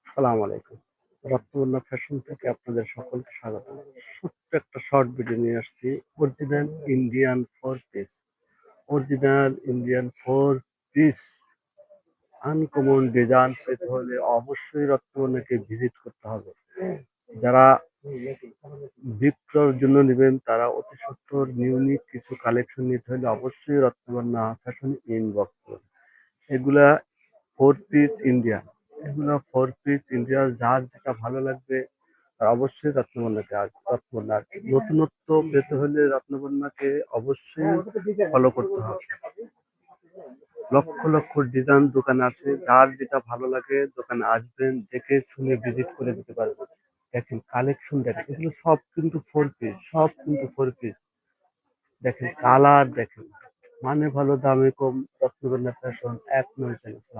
সালাম আলাইকুম। রত্নবন্যা ফ্যাশন থেকে আপনাদের সকলকে স্বাগত। ছোট্ট একটা শর্ট ভিডিও নিয়ে আসছি। Original Indian four piece, original Indian four piece uncommon design পেতে হলে অবশ্যই রত্নবন্যাকে ভিজিট করতে হবে। যারা বিক্রয়ের জন্য নেবেন তারা অতি সত্বর ইউনিক কিছু কালেকশন নিতে হলে অবশ্যই রত্নবন্যা ফ্যাশন ইনবক্স করুন। এগুলা ফোর পিস ইন্ডিয়ান, এগুলো ফোর পিস ইন্ডিয়ান, যার যেটা ভালো লাগবে তার অবশ্যই রত্নবন্যাকে রত্নবন্যা নতুনত্ব পেতে হলে রত্নবন্যাকে অবশ্যই ফলো করতে হবে। লক্ষ লক্ষ ডিজাইন দোকানে আছে, যার যেটা ভালো লাগে দোকানে আসবেন, দেখে শুনে ভিজিট করে দিতে পারবেন। দেখেন কালেকশন, দেখেন এগুলো সব কিন্তু ফোর পিস, সব কিন্তু ফোর পিস। দেখেন কালার, দেখেন মানে ভালো দামে কম, রত্নবন্যা ফ্যাশন ১ নয়।